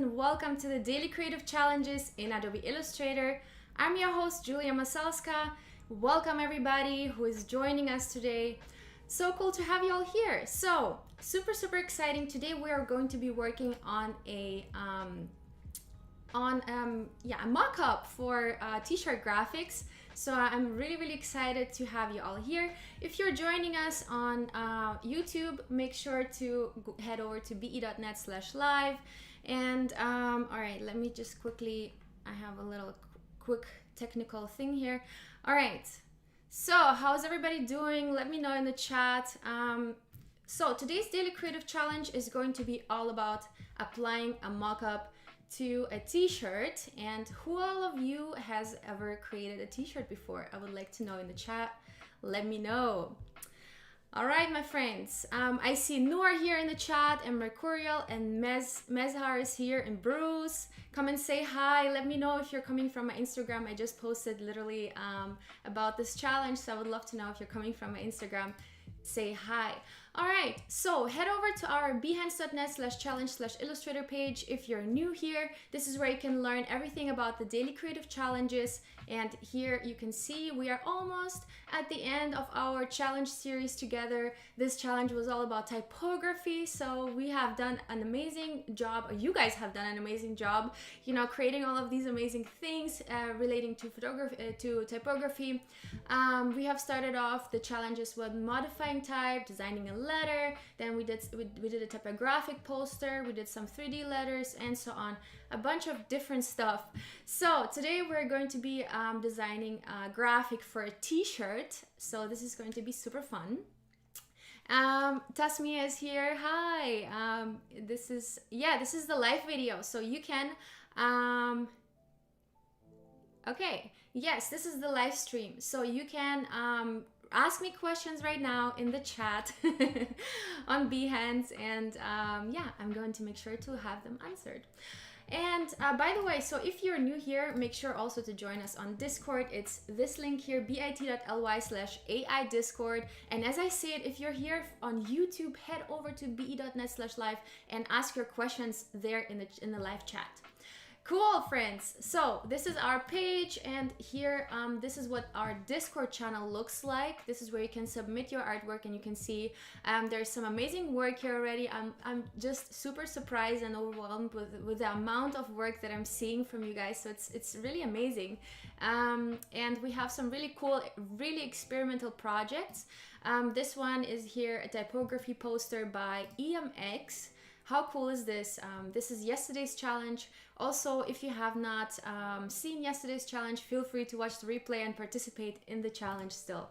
and welcome to the Daily Creative Challenges in Adobe Illustrator. I'm your host, Julia Masalska. Welcome everybody who is joining us today. So cool to have you all here. So, super exciting. Today we are going to be working on a mock-up for t-shirt graphics. So I'm really excited to have you all here. If you're joining us on YouTube, make sure to head over to be.net/live. And all right, let me just quickly, I have a little quick technical thing here. All right, so how's everybody doing? Let me know in the chat. So today's Daily Creative Challenge is going to be all about applying a mock-up to a t-shirt. And who all of you has ever created a t-shirt before? I would like to know in the chat. Let me know. All right, my friends. I see Noor here in the chat, and Mercurial, and Mezhar is here, and Bruce. Come and say hi. Let me know if you're coming from my Instagram. I just posted literally about this challenge, so I would love to know if you're coming from my Instagram. Say hi. All right, so head over to our behance.net/challenge/illustrator page. If you're new here, this is where you can learn everything about the daily creative challenges. And here you can see we are almost at the end of our challenge series together. This challenge was all about typography, so we have done an amazing job, or you guys have done an amazing job, you know, creating all of these amazing things relating to photography, to typography. We have started off the challenges with modifying type, designing a letter, then we did a typographic poster, we did some 3D letters, and so on, a bunch of different stuff. So today we're going to be designing a graphic for a t-shirt, so this is going to be super fun. Tasmia is here. Hi. This is the live video, so you can okay, yes, this is the live stream, so you can ask me questions right now in the chat on Behance, and yeah, I'm going to make sure to have them answered. And by the way, so if you're new here, make sure also to join us on Discord. It's this link here, bit.ly/AI Discord. And as I said, if you're here on YouTube, head over to be.net/live and ask your questions there in the live chat. Cool, friends. So this is our page, and here this is what our Discord channel looks like. This is where you can submit your artwork, and you can see there's some amazing work here already. I'm just super surprised and overwhelmed with the amount of work that I'm seeing from you guys. So it's really amazing, and we have some really cool, really experimental projects. This one is here, a typography poster by EMX. How cool is this? This is yesterday's challenge. Also, if you have not seen yesterday's challenge, feel free to watch the replay and participate in the challenge still.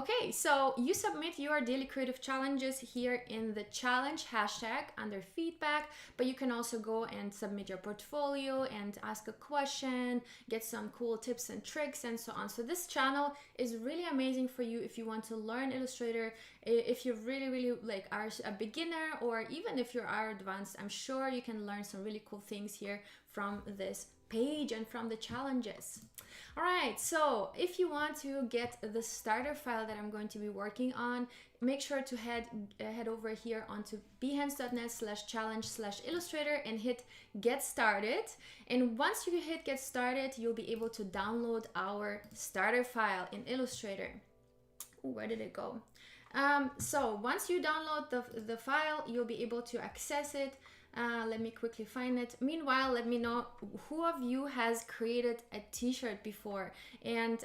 Okay, so you submit your daily creative challenges here in the challenge hashtag under feedback, but you can also go and submit your portfolio and ask a question, get some cool tips and tricks and so on. So this channel is really amazing for you if you want to learn Illustrator, if you really like are a beginner, or even if you are advanced. I'm sure you can learn some really cool things here from this page and from the challenges. All right, so if you want to get the starter file that I'm going to be working on, make sure to head over here onto behance.net/challenge/illustrator and hit get started. And once you hit get started, you'll be able to download our starter file in Illustrator. Ooh, where did it go? So once you download the file, you'll be able to access it. Let me quickly find it. Meanwhile, let me know who of you has created a t-shirt before, and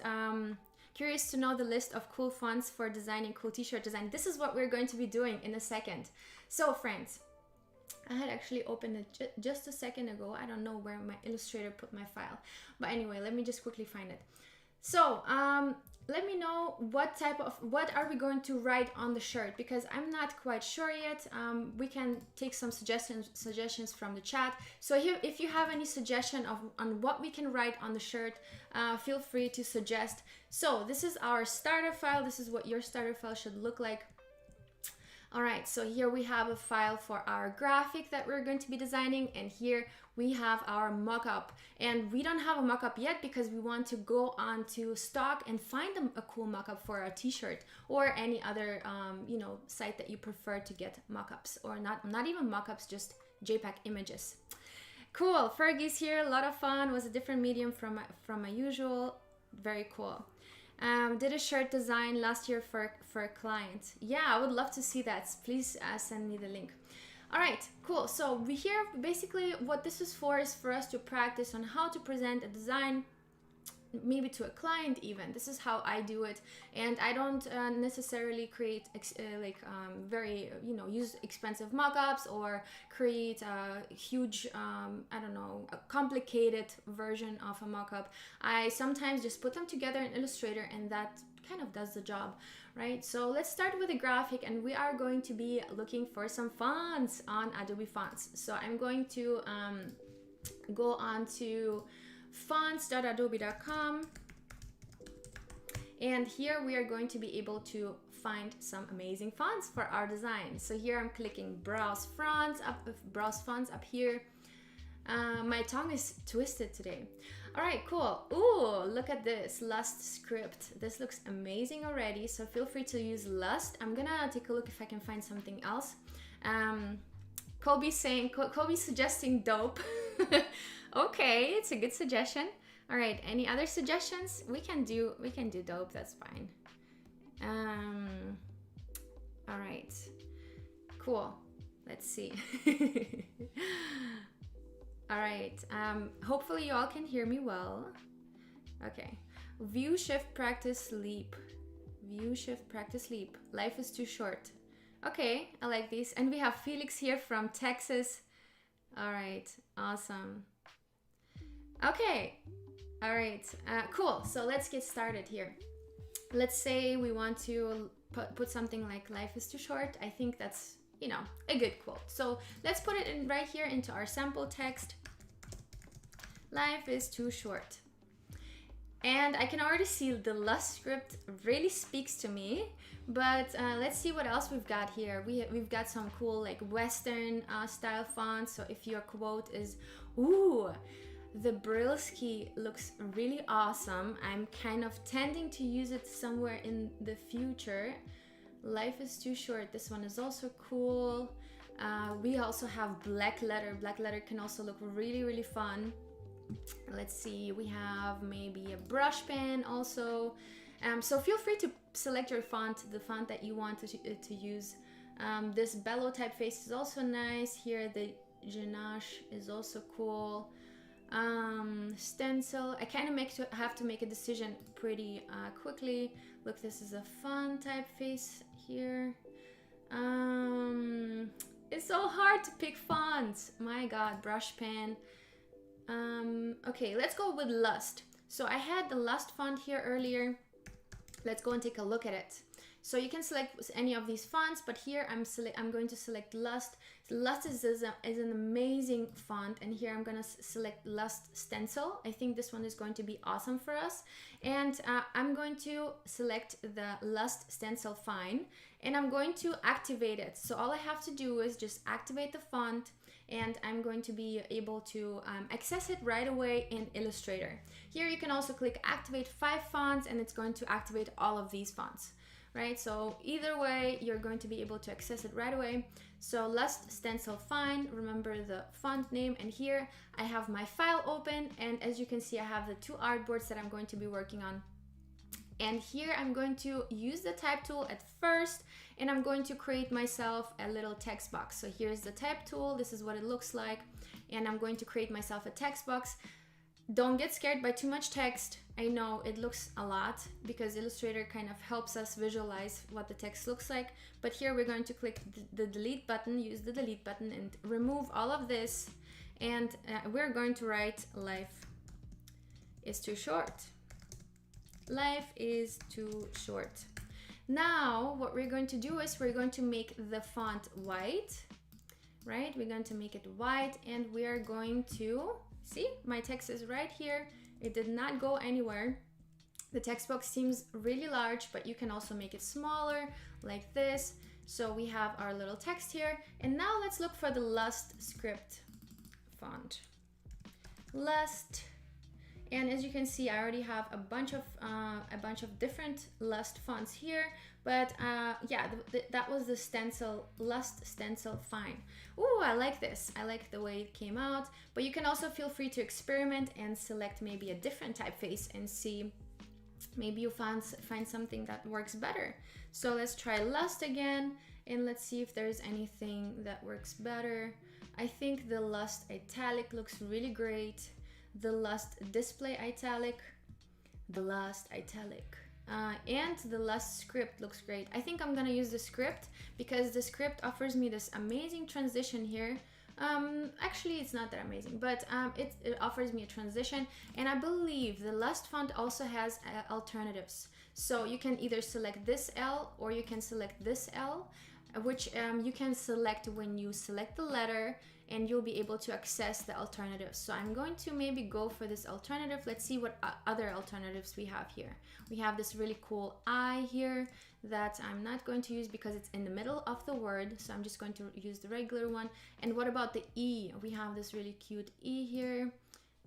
curious to know the list of cool fonts for designing cool t-shirt design. This is what we're going to be doing in a second. So friends, I had actually opened it just a second ago. I don't know where my Illustrator put my file, but anyway, let me just quickly find it. So let me know what are we going to write on the shirt, because I'm not quite sure yet. We can take some suggestions from the chat. So here, if you have any suggestion on what we can write on the shirt, feel free to suggest. So this is our starter file. This is what your starter file should look like. All right, so here we have a file for our graphic that we're going to be designing, and here we have our mock-up. And we don't have a mock-up yet because we want to go on to stock and find a cool mock-up for our t-shirt, or any other you know, site that you prefer to get mock-ups, or not even mock-ups, just JPEG images. Cool. Fergie's here. A lot of fun. Was a different medium from my usual. Very cool. Did a shirt design last year for a client. Yeah, I would love to see that. Please send me the link. All right, cool. So we here basically what this is for is for us to practice on how to present a design, maybe to a client even. This is how I do it, and I don't necessarily create very, you know, use expensive mockups or create a huge I don't know, a complicated version of a mockup. I sometimes just put them together in Illustrator, and that kind of does the job, right? So let's start with a graphic, and we are going to be looking for some fonts on Adobe Fonts. So I'm going to go on to fonts.adobe.com, and here we are going to be able to find some amazing fonts for our design. So here I'm clicking browse fonts up here. My tongue is twisted today. All right, cool. Ooh, look at this Lust script. This looks amazing already, so feel free to use Lust. I'm gonna take a look if I can find something else. Kobe's suggesting dope. Okay, it's a good suggestion. All right, any other suggestions? We can do dope, that's fine. All right, cool. Let's see. All right, hopefully you all can hear me well. Okay, view, shift, practice, sleep. View, shift, practice, sleep. Life is too short. Okay, I like these. And we have Felix here from Texas. All right, awesome. Okay, all right, cool. So let's get started here. Let's say we want to put something like life is too short. I think that's, you know, a good quote. So let's put it in right here into our sample text. Life is too short. And I can already see the Lust script really speaks to me, but let's see what else we've got here. We've got some cool like Western style fonts. So if your quote is, ooh, the Brilski looks really awesome. I'm kind of tending to use it somewhere in the future. Life is too short. This one is also cool. We also have black letter. Black letter can also look really, really fun. Let's see, we have maybe a brush pen also. So feel free to select your font, the font that you want to use. This bellow typeface is also nice. Here the Ganache is also cool. Stencil, I kind of have to make a decision pretty quickly. Look, this is a fun typeface here. It's so hard to pick fonts. My God, brush pen. Okay, let's go with Lust. So I had the Lust font here earlier. Let's go and take a look at it. So you can select any of these fonts, but here I'm going to select Lust. Lust is an amazing font, and here I'm gonna select Lust Stencil. I think this one is going to be awesome for us. And I'm going to select the Lust Stencil Fine, and I'm going to activate it. So all I have to do is just activate the font, and I'm going to be able to access it right away in Illustrator. Here you can also click Activate 5 fonts, and it's going to activate all of these fonts. Right, so either way, you're going to be able to access it right away. So Lust Stencil Fine, remember the font name, and here I have my file open, and as you can see, I have the 2 artboards that I'm going to be working on. And here I'm going to use the type tool at first, and I'm going to create myself a little text box. So here's the type tool, this is what it looks like, and I'm going to create myself a text box. Don't get scared by too much text. I know it looks a lot because Illustrator kind of helps us visualize what the text looks like. But here we're going to click the delete button, use the delete button, and remove all of this. And we're going to write life is too short. Life is too short. Now what we're going to do is we're going to make the font white, right? We're going to make it white, and we are going to see, my text is right here. It did not go anywhere. The text box seems really large, but you can also make it smaller like this. So we have our little text here. And now let's look for the Lust script font. Lust. And as you can see, I already have a bunch of different Lust fonts here. But yeah, that was the stencil, Lust stencil fine. Ooh, I like this. I like the way it came out. But you can also feel free to experiment and select maybe a different typeface and see, maybe you find something that works better. So let's try Lust again, and let's see if there's anything that works better. I think the Lust italic looks really great. The Lust display italic, the Lust italic, and the Lust script looks great. I think I'm gonna use the script because the script offers me this amazing transition here. Actually, it's not that amazing, but it offers me a transition, and I believe the Lust font also has alternatives. So you can either select this L or you can select this L, which you can select when you select the letter, and you'll be able to access the alternatives. So I'm going to maybe go for this alternative. Let's see what other alternatives we have here. We have this really cool I here that I'm not going to use because it's in the middle of the word. So I'm just going to use the regular one. And what about the E? We have this really cute E here.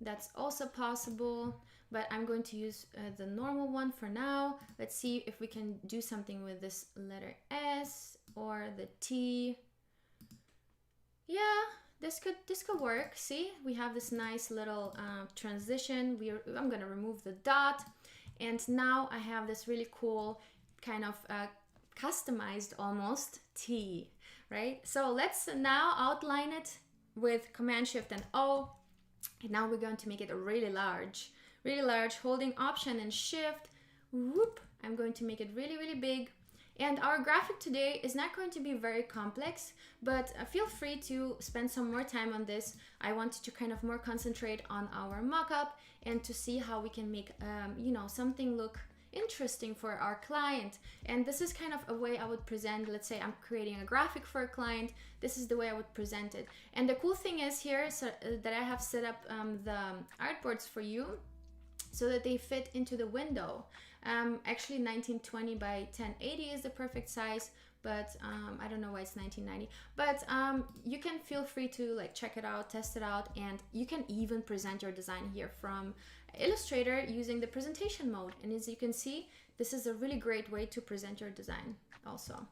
That's also possible, but I'm going to use the normal one for now. Let's see if we can do something with this letter S or the T. Yeah, this could work. See, we have this nice little transition. I'm gonna remove the dot, and now I have this really cool kind of customized almost T, right? So let's now outline it with Command Shift and O, and now we're going to make it really large, holding Option and Shift. Whoop! I'm going to make it really big. And our graphic today is not going to be very complex, but feel free to spend some more time on this. I wanted to kind of more concentrate on our mockup and to see how we can make, you know, something look interesting for our client. And this is kind of a way I would present, let's say I'm creating a graphic for a client, this is the way I would present it. And the cool thing is here that I have set up the artboards for you so that they fit into the window. Actually 1920 by 1080 is the perfect size, but I don't know why it's 1990. But you can feel free to like check it out, test it out, and you can even present your design here from Illustrator using the presentation mode. And as you can see, this is a really great way to present your design also.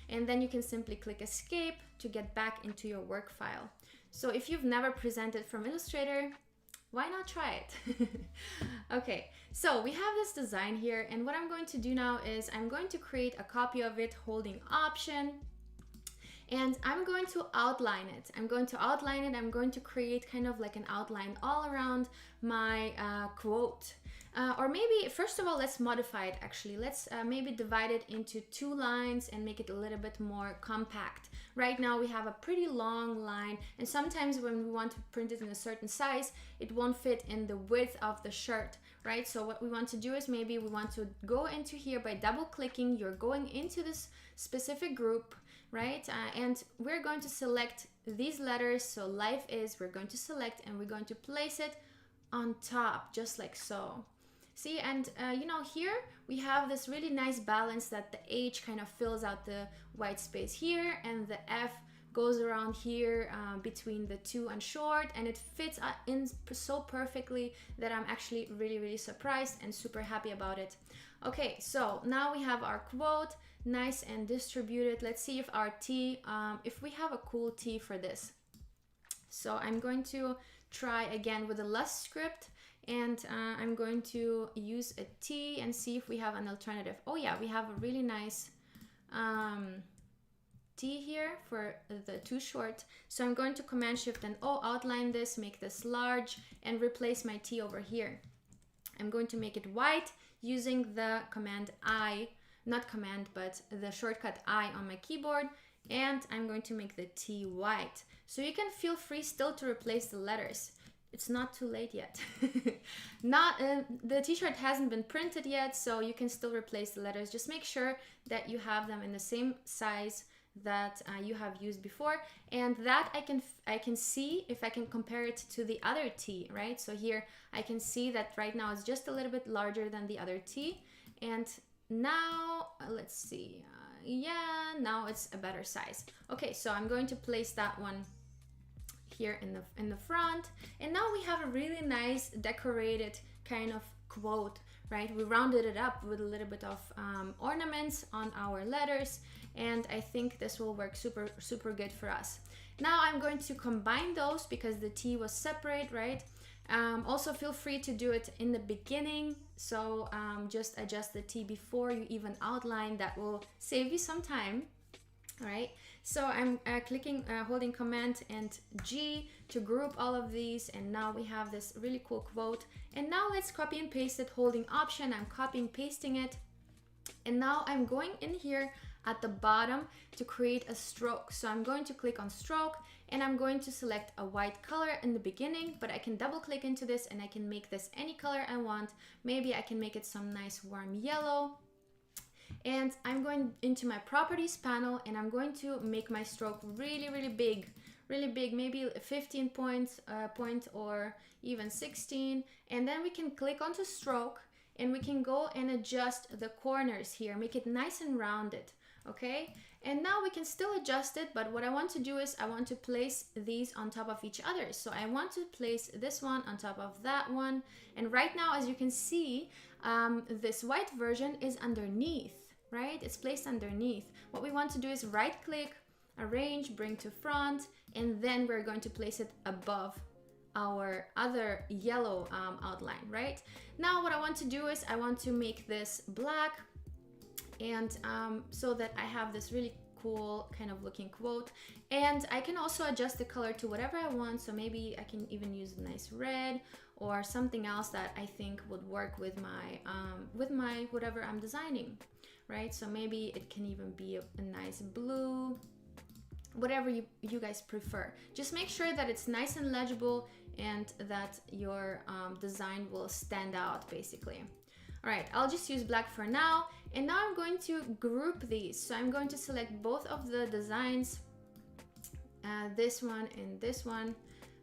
And then you can simply click Escape to get back into your work file. So if you've never presented from Illustrator, why not try it? Okay, so we have this design here, and what I'm going to do now is I'm going to create a copy of it holding Option, and I'm going to outline it. I'm going to create kind of like an outline all around my quote. Or maybe, first of all, let's modify it actually. Let's maybe divide it into 2 lines and make it a little bit more compact. Right now we have a pretty long line, and sometimes when we want to print it in a certain size, it won't fit in the width of the shirt, right? So what we want to do is maybe we want to go into here by double clicking. You're going into this specific group, right? And we're going to select these letters. So life is, we're going to select and we're going to place it on top, just like so. See, and you know, here we have this really nice balance that the H kind of fills out the white space here, and the F goes around here between the 2 and short, and it fits in so perfectly that I'm actually really surprised and super happy about it. Okay, so now we have our quote nice and distributed. Let's see if our T, if we have a cool T for this. So I'm going to try again with the Lust script, and I'm going to use a T and see if we have an alternative. Oh yeah, we have a really nice T here for the too short. So I'm going to Command Shift and O, outline this, make this large, and replace my T over here. I'm going to make it white using the Command I, not command, but the shortcut I on my keyboard, and I'm going to make the T white. So you can feel free still to replace the letters. It's not too late yet. The t-shirt hasn't been printed yet, so you can still replace the letters. Just make sure that you have them in the same size that you have used before, and that I can see if I can compare it to the other T, right? So here I can see that right now it's just a little bit larger than the other T, and now let's see, yeah, now it's a better size. Okay, so I'm going to place that one here in the front, and now we have a really nice decorated kind of quote right? We rounded it up with a little bit of ornaments on our letters, and I think this will work super good for us. Now I'm going to combine those because the T was separate, right? Also feel free to do it in the beginning, so just adjust the T before you even outline. That will save you some time. All right, so I'm holding Command and G to group all of these, and now we have this really cool quote. And now let's copy and paste it. Holding Option, I'm copying pasting it, and now I'm going in here at the bottom to create a stroke. So I'm going to click on stroke, and I'm going to select a white color in the beginning, but I can double click into this and I can make this any color I want. Maybe I can make it some nice warm yellow. And I'm going into my properties panel, and I'm going to make my stroke really big, maybe 15 points point or even 16. And then we can click onto stroke, and we can go and adjust the corners here, make it nice and rounded. Okay, and now we can still adjust it, but what I want to do is I want to place these on top of each other. So I want to place this one on top of that one, and right now, as you can see, this white version is underneath, right? It's placed underneath. What we want to do is right click, arrange, bring to front, and then we're going to place it above our other yellow outline, right? Now what I want to do is I want to make this black, and so that I have this really cool kind of looking quote, and I can also adjust the color to whatever I want. So maybe I can even use a nice red or something else that I think would work with my whatever I'm designing, right? So maybe it can even be a nice blue, whatever you guys prefer. Just make sure that it's nice and legible and that your design will stand out basically. All right, I'll just use black for now. And now I'm going to group these. So I'm going to select both of the designs, this one and this one.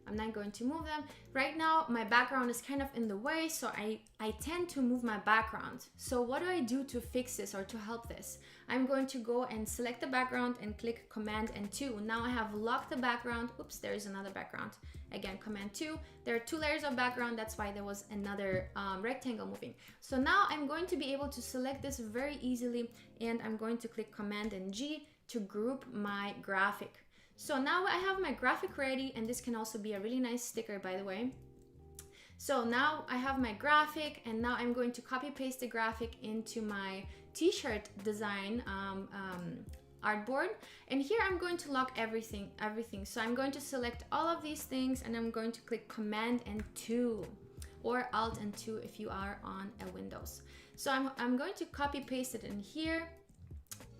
I'm not going to move them. Right now, my background is kind of in the way, so I tend to move my background. So what do I do to fix this or to help this? I'm going to go and select the background and click Command and 2. Now I have locked the background. Oops, there's another background. Again, Command 2. There are 2 layers of background. That's why there was another rectangle moving. So now I'm going to be able to select this very easily, and I'm going to click Command and G to group my graphic. So now I have my graphic ready, and this can also be a really nice sticker, by the way. So now I have my graphic, and now I'm going to copy paste the graphic into my t-shirt design artboard. And here I'm going to lock everything. So I'm going to select all of these things, and I'm going to click Command and 2 or Alt and 2 if you are on a Windows. So I'm going to copy paste it in here.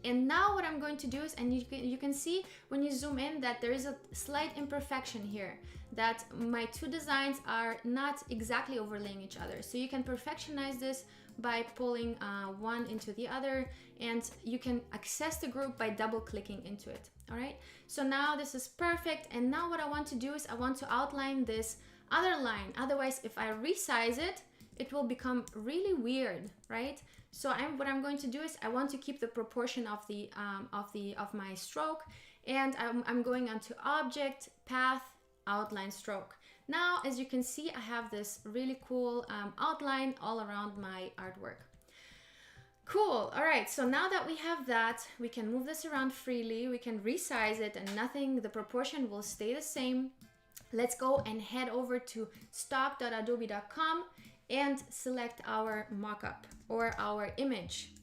And now what I'm going to do is, and you can see when you zoom in that there is a slight imperfection here, that my 2 designs are not exactly overlaying each other. So you can perfectionize this by pulling one into the other, and you can access the group by double clicking into it. All right, so now this is perfect. And now what I want to do is I want to outline this other line. Otherwise, if I resize it, it will become really weird, right? So what I'm going to do is I want to keep the proportion of my stroke, and I'm going onto Object, Path, Outline, Stroke. Now, as you can see, I have this really cool outline all around my artwork. Cool. All right. So now that we have that, we can move this around freely. We can resize it, and the proportion will stay the same. Let's go and head over to stock.adobe.com and select our mockup or our image.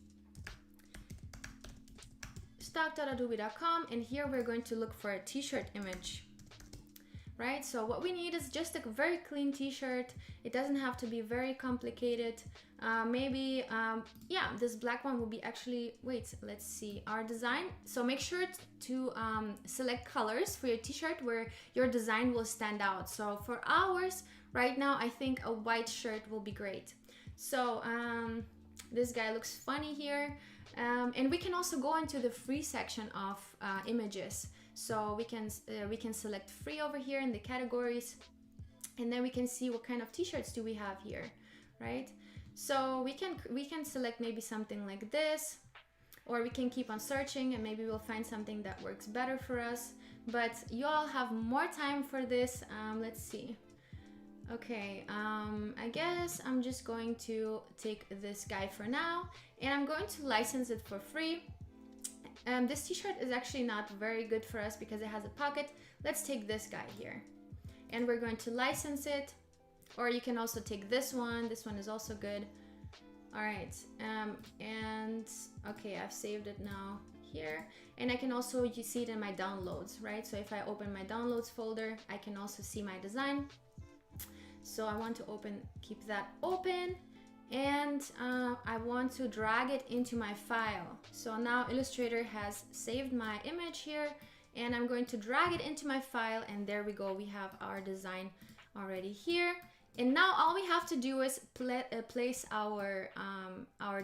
Stock.adobe.com, and here we're going to look for a t-shirt image, right? So what we need is just a very clean t-shirt. It doesn't have to be very complicated. Yeah, this black one will be actually, wait, let's see, our design. So make sure to select colors for your t-shirt where your design will stand out. So for ours, right now, I think a white shirt will be great. So this guy looks funny here. And we can also go into the free section of images. So we can select free over here in the categories, and then we can see what kind of t-shirts do we have here, right? So we can select maybe something like this, or we can keep on searching and maybe we'll find something that works better for us. But you all have more time for this. Let's see. Okay, I guess I'm just going to take this guy for now, and I'm going to license it for free. This t-shirt is actually not very good for us because it has a pocket. Let's take this guy here, and we're going to license it. Or you can also take this one. This one is also good. All right, and okay, I've saved it now here, and I can also, you see it in my downloads, right? So if I open my downloads folder, I can also see my design. So I want to keep that open, and I want to drag it into my file. So now Illustrator has saved my image here, and I'm going to drag it into my file, and there we go. We have our design already here. And now all we have to do is place our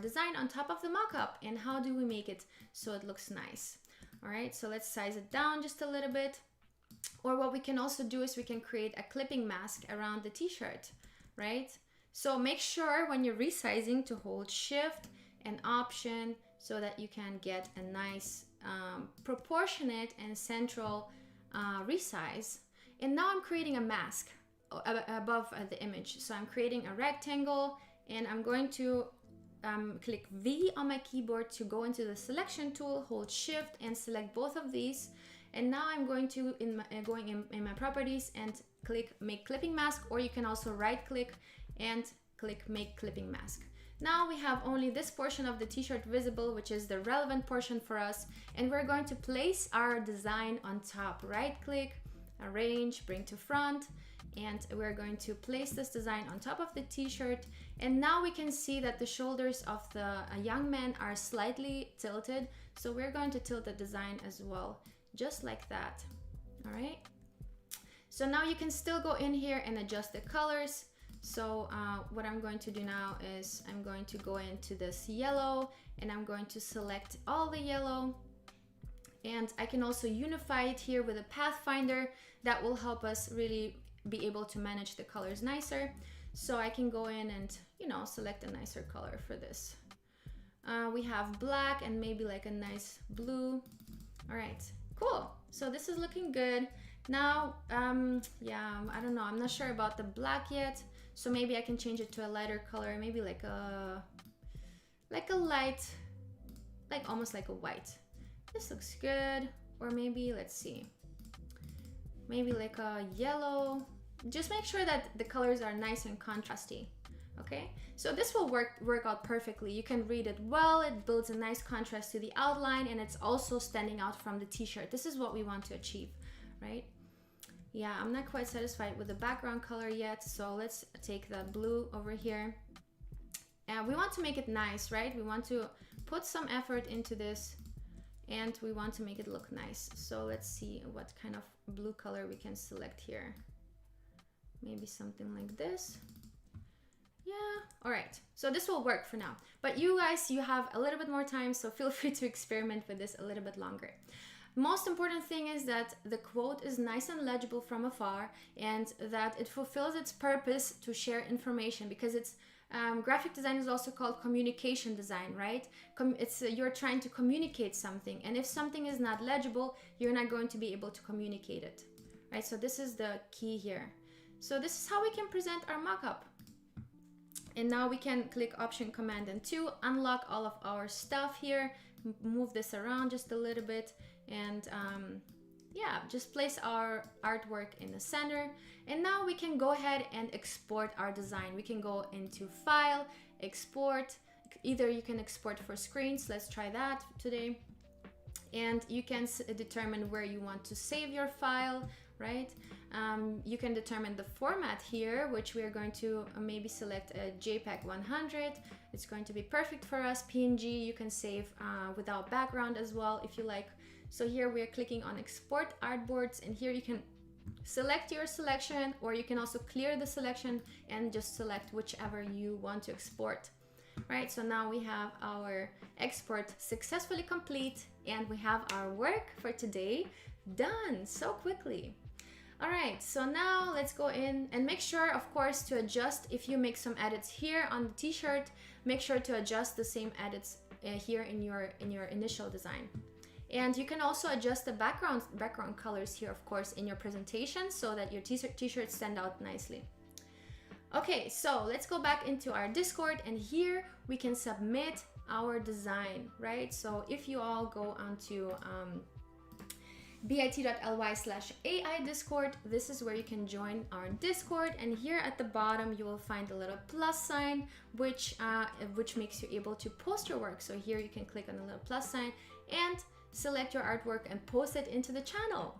design on top of the mockup. And how do we make it so it looks nice? All right, so let's size it down just a little bit. Or what we can also do is we can create a clipping mask around the t-shirt, right? So make sure when you're resizing to hold Shift and Option so that you can get a nice proportionate and central resize. And now I'm creating a mask above the image. So I'm creating a rectangle, and I'm going to click V on my keyboard to go into the selection tool, hold Shift and select both of these. And now I'm going to, in my properties, and click Make Clipping Mask, or you can also right click and click Make Clipping Mask. Now we have only this portion of the t-shirt visible, which is the relevant portion for us, and we're going to place our design on top. Right click, Arrange, Bring to Front, and we're going to place this design on top of the t-shirt. And now we can see that the shoulders of the young man are slightly tilted, so we're going to tilt the design as well, just like that. All right, so now you can still go in here and adjust the colors. So what I'm going to do now is I'm going to go into this yellow, and I'm going to select all the yellow, and I can also unify it here with a pathfinder that will help us really be able to manage the colors nicer. So I can go in and, you know, select a nicer color for this. We have black and maybe like a nice blue. All right, cool. So this is looking good. Now, yeah, I don't know. I'm not sure about the black yet. So maybe I can change it to a lighter color, maybe like a light, like almost like a white. This looks good. Or maybe, let's see, maybe like a yellow. Just make sure that the colors are nice and contrasty. Okay, so this will work out perfectly. You can read it well. It builds a nice contrast to the outline, and it's also standing out from the t-shirt. This is what we want to achieve, right? Yeah, I'm not quite satisfied with the background color yet, so let's take that blue over here. And we want to make it nice, right? We want to put some effort into this, and we want to make it look nice. So let's see what kind of blue color we can select here. Maybe something like this. Yeah, all right. So this will work for now. But you guys, you have a little bit more time, so feel free to experiment with this a little bit longer. Most important thing is that the quote is nice and legible from afar, and that it fulfills its purpose to share information, because it's graphic design is also called communication design, right? You're trying to communicate something, and if something is not legible, you're not going to be able to communicate it, right? So this is the key here. So this is how we can present our mockup. And now we can click Option Command and 2, unlock all of our stuff here, move this around just a little bit, and yeah, just place our artwork in the center. And now we can go ahead and export our design. We can go into File, Export. Either you can export for screens, let's try that today. And you can determine where you want to save your file, right? You can determine the format here, which we are going to maybe select a JPEG 100. It's going to be perfect for us. PNG, you can save without background as well if you like. So here we are clicking on Export Artboards, and here you can select your selection, or you can also clear the selection and just select whichever you want to export. Right, so now we have our export successfully complete, and we have our work for today done so quickly. All right, so now let's go in and make sure, of course, to adjust. If you make some edits here on the t-shirt, make sure to adjust the same edits here in your initial design. And you can also adjust the background colors here, of course, in your presentation, so that your t-shirts stand out nicely. Okay, so let's go back into our Discord, and here we can submit our design, right? So if you all go onto bit.ly/AI Discord, this is where you can join our Discord, and here at the bottom you will find a little plus sign which makes you able to post your work. So here you can click on the little plus sign and select your artwork and post it into the channel.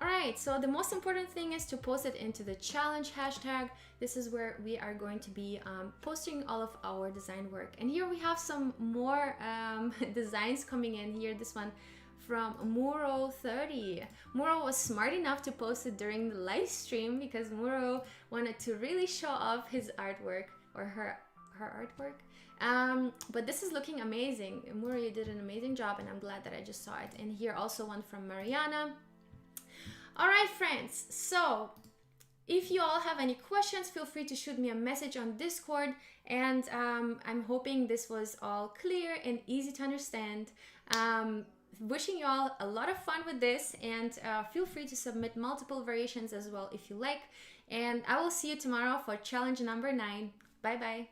All right, so the most important thing is to post it into the challenge hashtag. This is where we are going to be posting all of our design work. And here we have some more designs coming in here. This one from Muro30. Muro was smart enough to post it during the live stream because Muro wanted to really show off his artwork, or her artwork. But this is looking amazing. Muro, you did an amazing job, and I'm glad that I just saw it. And here also one from Mariana. All right, friends, so if you all have any questions, feel free to shoot me a message on Discord, and I'm hoping this was all clear and easy to understand. Wishing you all a lot of fun with this, and feel free to submit multiple variations as well if you like, and I will see you tomorrow for challenge number 9. Bye bye.